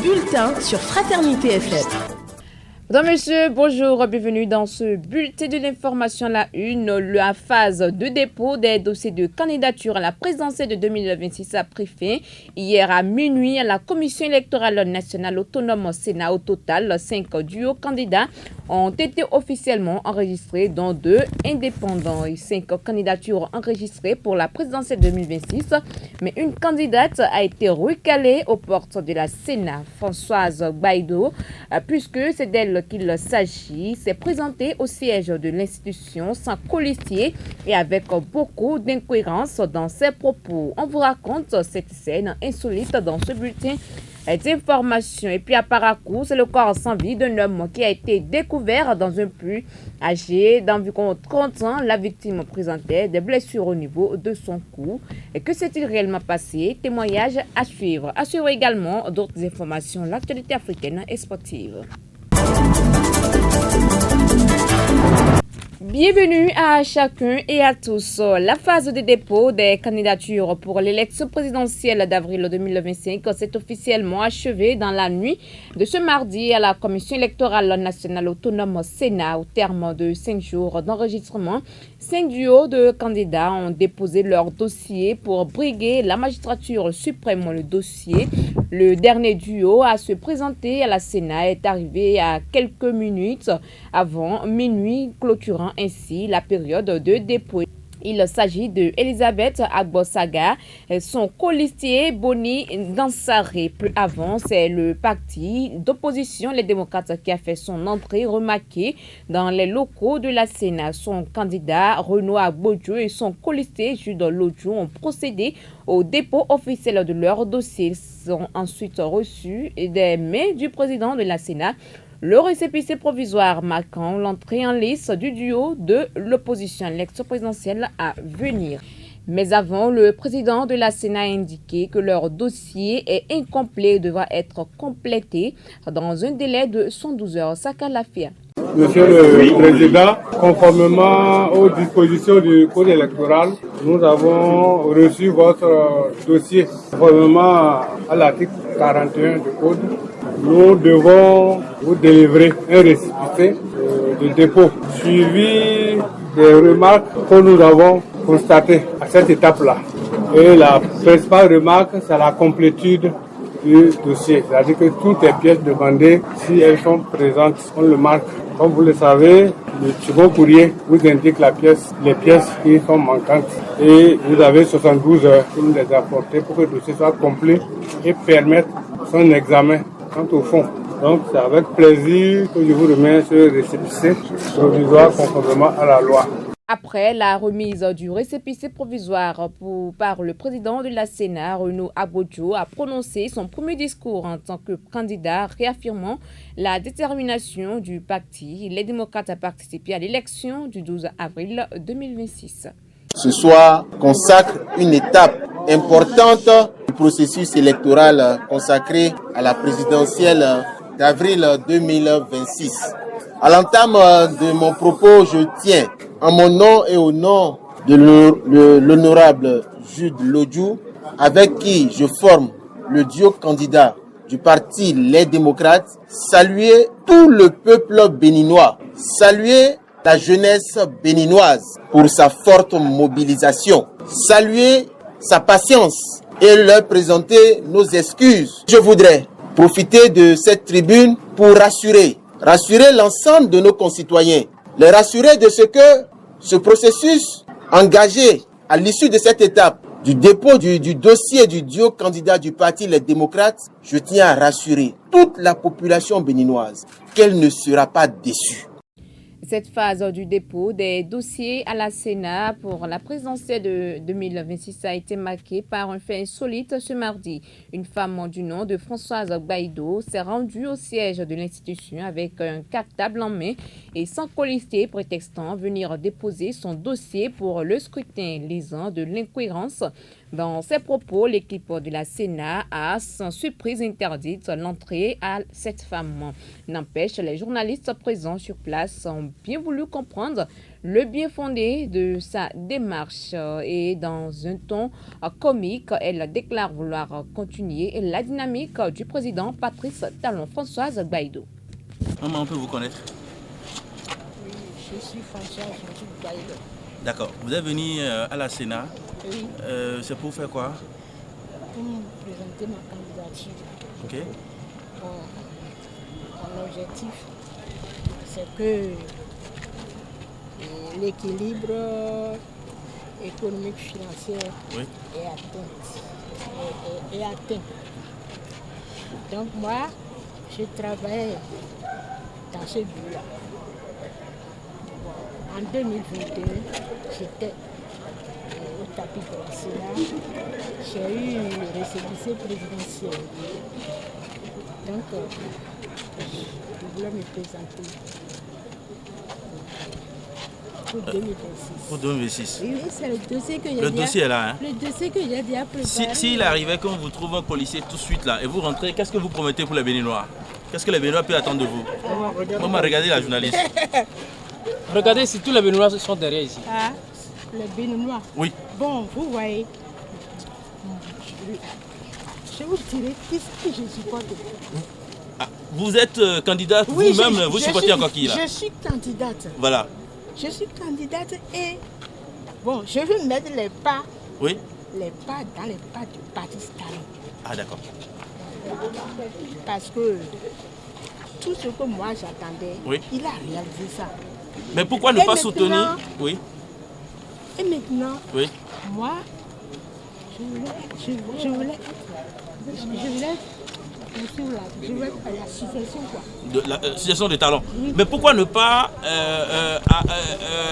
bulletin sur Fraternité FM. Mesdames, Messieurs, bonjour, bienvenue dans ce bulletin de l'information à la une. La phase de dépôt des dossiers de candidature à la présidentielle de 2026 a pris fin hier à minuit à la Commission électorale nationale autonome Sénat. Au total, 5 duos candidats ont été officiellement enregistrés, dont 2 indépendants et 5 candidatures enregistrées pour la présidentielle 2026. Mais une candidate a été recalée aux portes de la Sénat, Françoise Baïdo, puisque c'est d'elle qu'il s'agit, s'est présentée au siège de l'institution sans colistier et avec beaucoup d'incohérences dans ses propos. On vous raconte cette scène insolite dans ce bulletin d'information. Et puis à Parakou, c'est le corps sans vie d'un homme qui a été découvert dans un puits. Âgé d'environ 30 ans, la victime présentait des blessures au niveau de son cou. Et que s'est-il réellement passé? Témoignage à suivre. À suivre également d'autres informations, l'actualité africaine et sportive. Bienvenue à chacun et à tous. La phase de dépôt des candidatures pour l'élection présidentielle d'avril 2025 s'est officiellement achevée dans la nuit de ce mardi à la Commission électorale nationale autonome Sénat. Au terme de 5 jours d'enregistrement, 5 duos de candidats ont déposé leur dossier pour briguer la magistrature suprême. Le dossier, le dernier duo à se présenter à la Sénat, est arrivé à quelques minutes avant minuit, clôturant ainsi la période de dépôt. Il s'agit de Elisabeth Agbosaga, son colistier Boni Dansaré. Plus avant, c'est le parti d'opposition, les démocrates, qui a fait son entrée remarquée dans les locaux de la Sénat. Son candidat Renaud Agbodjo et son colistier Jude Lodjo ont procédé au dépôt officiel de leur dossier. Ils sont ensuite reçus des mains du président de la Sénat, le récépissé provisoire marquant l'entrée en lice du duo de l'opposition à l'élection présidentielle à venir. Mais avant, le président de la Sénat a indiqué que leur dossier est incomplet et devra être complété dans un délai de 112 heures. Saka Lafia. Monsieur le Président, conformément aux dispositions du Code électoral, nous avons reçu votre dossier. Conformément à l'article 41 du Code, nous devons vous délivrer un récépissé de dépôt, suivi des remarques que nous avons constatées à cette étape-là. Et la principale remarque, c'est la complétude du dossier. C'est-à-dire que toutes les pièces demandées, si elles sont présentes, on le marque. Comme vous le savez, le second courrier vous indique les pièces qui sont manquantes. Et vous avez 72 heures pour nous les apporter pour que le dossier soit complet et permettre son examen quant au fond. Donc c'est avec plaisir que je vous remets ce récépissé provisoire conformément à la loi. Après la remise du récépissé provisoire par le président de la Sénat, Renaud Agbodjo a prononcé son premier discours en tant que candidat, réaffirmant la détermination du parti. Les démocrates à participer à l'élection du 12 avril 2026. Ce soir consacre une étape importante du processus électoral consacré à la présidentielle d'avril 2026. À l'entame de mon propos, je tiens, en mon nom et au nom de l'honorable Jude Lodjo, avec qui je forme le duo candidat du parti Les Démocrates, saluer tout le peuple béninois, saluer la jeunesse béninoise pour sa forte mobilisation, saluer sa patience et leur présenter nos excuses. Je voudrais profiter de cette tribune pour rassurer l'ensemble de nos concitoyens, les rassurer de ce que ce processus engagé à l'issue de cette étape du dépôt du dossier du duo candidat du parti Les Démocrates, je tiens à rassurer toute la population béninoise qu'elle ne sera pas déçue. Cette phase du dépôt des dossiers à la Sénat pour la présidentielle de 2026 a été marquée par un fait insolite ce mardi. Une femme du nom de Françoise Baïdo s'est rendue au siège de l'institution avec un cartable en main et sans colistier, prétextant venir déposer son dossier pour le scrutin, lisant de l'incohérence. Dans ses propos, l'équipe de la Sénat a sans surprise interdite l'entrée à cette femme. N'empêche, les journalistes présents sur place ont bien voulu comprendre le bien fondé de sa démarche et dans un ton comique, elle déclare vouloir continuer la dynamique du président Patrice Talon. Françoise Baïdo. Maman, on peut vous connaître? Oui, je suis Françoise Baïdo. D'accord. Vous êtes venu à la Sénat. Oui. C'est pour faire quoi? Pour me présenter ma candidature. Ok. Mon objectif, c'est que l'équilibre économique financier est atteint. Donc moi, je travaille dans ce but-là. En 2021, j'étais au tapis de la Sénat. J'ai eu le récépissé présidentiel. Donc, je voulais me présenter pour 2026. Pour 2026. Oui, c'est le dossier que j'ai Le dossier est là, hein? Le dossier que j'ai déjà préparé. S'il arrivait qu'on vous trouve un policier tout de suite là et vous rentrez, qu'est-ce que vous promettez pour les Béninois? Qu'est-ce que les Béninois peuvent attendre de vous? Maman, regardez la journaliste. Regardez si tous les Béninois sont derrière ici. Ah, les Béninois? Oui. Bon, vous voyez, je vous dirai qu'est-ce que je supporte. Ah, vous êtes candidate vous-même, vous supportez encore qui là? Je suis candidate. Voilà. Je suis candidate et bon, je veux mettre les pas dans les pas du Patrice Talon. Ah d'accord. Parce que tout ce que moi j'attendais, il a réalisé ça. Mais pourquoi ne pas soutenir? Oui. Et maintenant, moi, je voulais la succession quoi. La succession de Talon. Mais pourquoi ne pas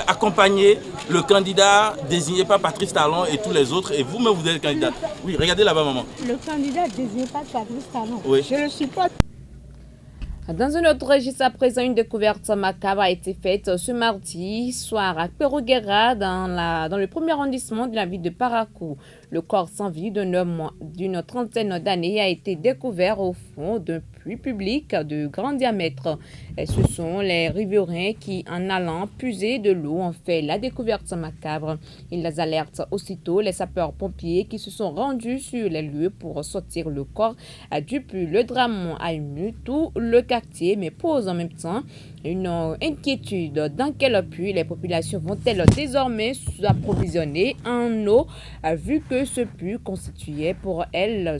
accompagner le candidat désigné par Patrice Talon et tous les autres et vous-même vous êtes candidat? Oui, regardez là-bas maman. Le candidat désigné par Patrice Talon, je le supporte. Dans un autre registre, à présent, une découverte macabre a été faite ce mardi soir à Peroguera, dans le premier arrondissement de la ville de Parakou. Le corps sans vie d'un homme d'une trentaine d'années a été découvert au fond d'un puits public de grand diamètre. Et ce sont les riverains qui, en allant puiser de l'eau, ont fait la découverte macabre. Ils alertent aussitôt les sapeurs-pompiers qui se sont rendus sur les lieux pour sortir le corps du puits. Le drame a ému tout le quartier, mais pose en même temps une inquiétude. Dans quel puits les populations vont-elles désormais s'approvisionner en eau, vu que ce puits constituait pour elles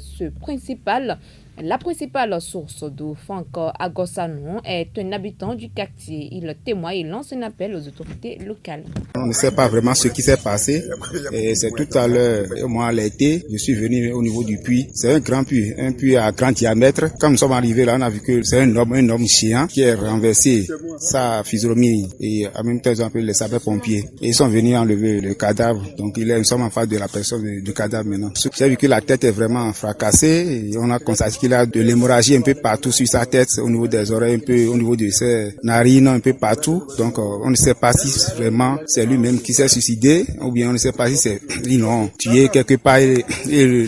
la principale source d'eau? Franck Agossanon est un habitant du quartier. Il témoigne et lance un appel aux autorités locales. On ne sait pas vraiment ce qui s'est passé. Et c'est tout à l'heure, moi l'été, je suis venu au niveau du puits. C'est un grand puits, un puits à grand diamètre. Quand nous sommes arrivés là, on a vu que c'est un homme chiant qui a renversé sa physionomie et en même temps ils ont appelé les sapeurs-pompiers. Et ils sont venus enlever le cadavre. Donc nous sommes en face de la personne du cadavre maintenant. J'ai vu que la tête est vraiment fracassée et on a constaté qu'il a de l'hémorragie un peu partout sur sa tête, au niveau des oreilles, un peu au niveau de ses narines, un peu partout. Donc on ne sait pas si vraiment c'est lui-même qui s'est suicidé ou bien on ne sait pas si ils l'ont tué quelque part et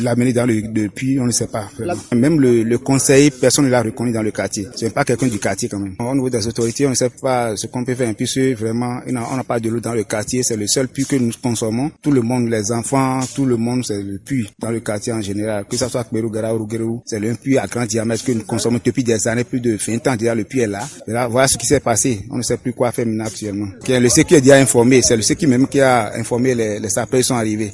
l'amené dans le puits, on ne sait pas vraiment. Même le conseiller, personne ne l'a reconnu dans le quartier. C'est pas quelqu'un du quartier quand même. Au niveau des autorités, on ne sait pas ce qu'on peut faire puisque vraiment on n'a pas de l'eau dans le quartier, c'est le seul puits que nous consommons. Tout le monde, les enfants, tout le monde, c'est le puits dans le quartier en général. Que ça soit Peroguera ou Rouguérou, c'est un puits à grand diamètre que nous consommons depuis des années, plus de 20 ans déjà, le puits est là. Et là, voilà ce qui s'est passé. On ne sait plus quoi faire maintenant actuellement. Le C qui est déjà informé, c'est le C qui a informé les sapeurs qui sont arrivés.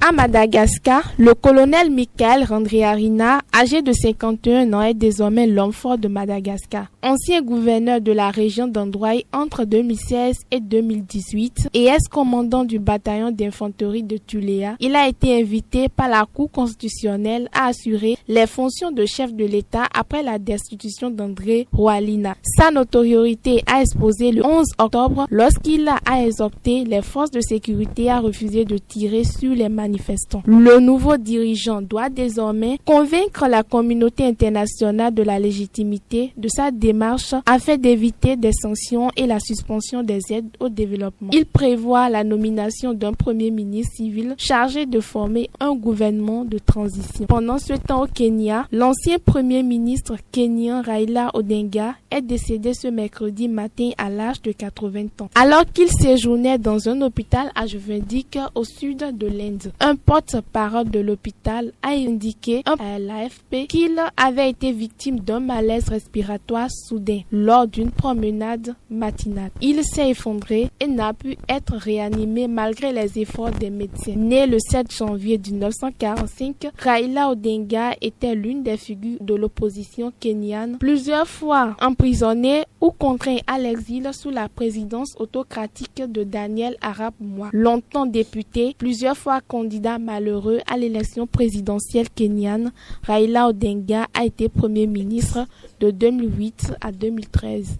À Madagascar, le colonel Michael Randriarina, âgé de 51 ans, est désormais l'homme fort de Madagascar. Ancien gouverneur de la région d'Androy entre 2016 et 2018 et ex-commandant du bataillon d'infanterie de Tuléa, il a été invité par la Cour constitutionnelle à assurer les fonctions de chef de l'État après la destitution d'André Rajoelina. Sa notoriété a explosé le 11 octobre lorsqu'il a exhorté les forces de sécurité à refuser de tirer sur les manifestants manifestants. Le nouveau dirigeant doit désormais convaincre la communauté internationale de la légitimité de sa démarche afin d'éviter des sanctions et la suspension des aides au développement. Il prévoit la nomination d'un premier ministre civil chargé de former un gouvernement de transition. Pendant ce temps au Kenya, l'ancien premier ministre kenyan Raila Odinga est décédé ce mercredi matin à l'âge de 80 ans, alors qu'il séjournait dans un hôpital à Juvendique au sud de l'Inde. Un porte-parole de l'hôpital a indiqué à l'AFP qu'il avait été victime d'un malaise respiratoire soudain lors d'une promenade matinale. Il s'est effondré et n'a pu être réanimé malgré les efforts des médecins. Né le 7 janvier 1945, Raila Odinga était l'une des figures de l'opposition kenyane, plusieurs fois emprisonné ou contraint à l'exil sous la présidence autocratique de Daniel Arap Moi. Longtemps député, plusieurs fois candidat malheureux à l'élection présidentielle kenyane, Raila Odinga a été Premier ministre de 2008 à 2013.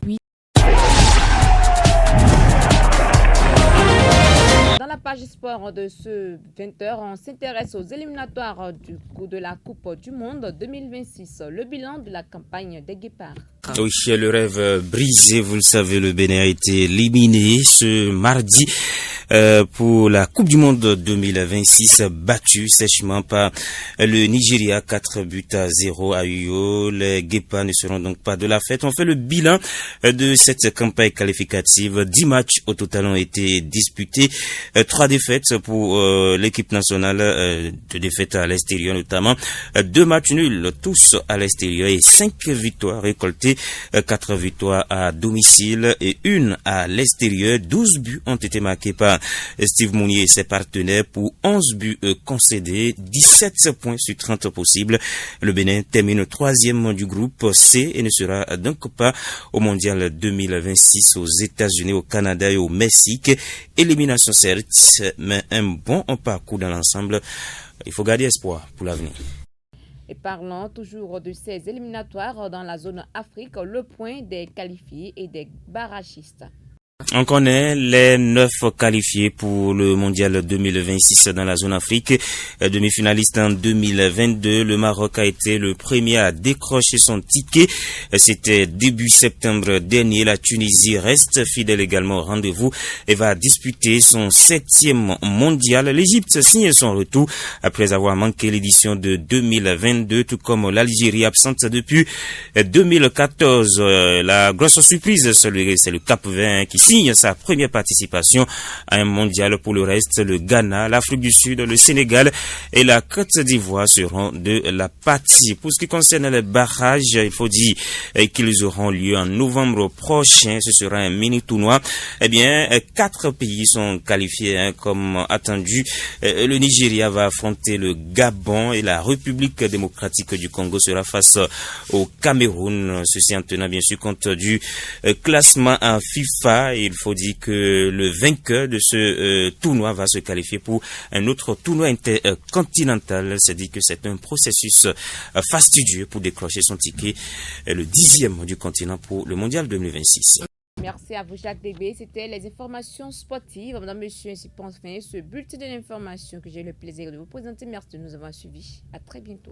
Dans la page sport de ce 20h, on s'intéresse aux éliminatoires de la Coupe du Monde 2026. Le bilan de la campagne des Guépards. Oui, le rêve brisé, vous le savez, le Bénin a été éliminé ce mardi pour la Coupe du Monde 2026, battu sèchement par le Nigeria, 4-0 à Uyo. Les Guépards ne seront donc pas de la fête. On fait le bilan de cette campagne qualificative. 10 matchs au total ont été disputés. 3 défaites pour l'équipe nationale, 2 défaites à l'extérieur notamment. 2 matchs nuls, tous à l'extérieur, et 5 victoires récoltées. 4 victoires à domicile et 1 à l'extérieur. 12 buts ont été marqués par Steve Mounier et ses partenaires pour 11 buts concédés, 17 points sur 30 possibles. Le Bénin termine 3e du groupe C et ne sera donc pas au Mondial 2026 aux États-Unis, au Canada et au Mexique. Élimination certes, mais un bon parcours dans l'ensemble. Il faut garder espoir pour l'avenir. Et parlons toujours de ces éliminatoires dans la zone Afrique, le point des qualifiés et des barragistes. On connaît les 9 qualifiés pour le mondial 2026 dans la zone Afrique. Demi-finaliste en 2022, le Maroc a été le premier à décrocher son ticket. C'était début septembre dernier. La Tunisie reste fidèle également au rendez-vous et va disputer son 7e mondial. L'Égypte signe son retour après avoir manqué l'édition de 2022, tout comme l'Algérie absente depuis 2014. La grosse surprise, c'est le Cap-Vert qui signe sa première participation à un mondial. Pour le reste, le Ghana, l'Afrique du Sud, le Sénégal et la Côte d'Ivoire seront de la partie. Pour ce qui concerne les barrages, il faut dire qu'ils auront lieu en novembre prochain. Ce sera un mini tournoi. 4 pays sont qualifiés comme attendu. Le Nigeria va affronter le Gabon et la République démocratique du Congo sera face au Cameroun. Ceci en tenant bien sûr compte du classement en FIFA. Il faut dire que le vainqueur de ce tournoi va se qualifier pour un autre tournoi intercontinental. C'est dit que c'est un processus fastidieux pour décrocher son ticket, le 10e du continent pour le mondial 2026. Merci à vous Jacques Débé. C'était les informations sportives. Madame, monsieur, ainsi pense fin ce bulletin de l'information que j'ai le plaisir de vous présenter. Merci de nous avoir suivis. À très bientôt.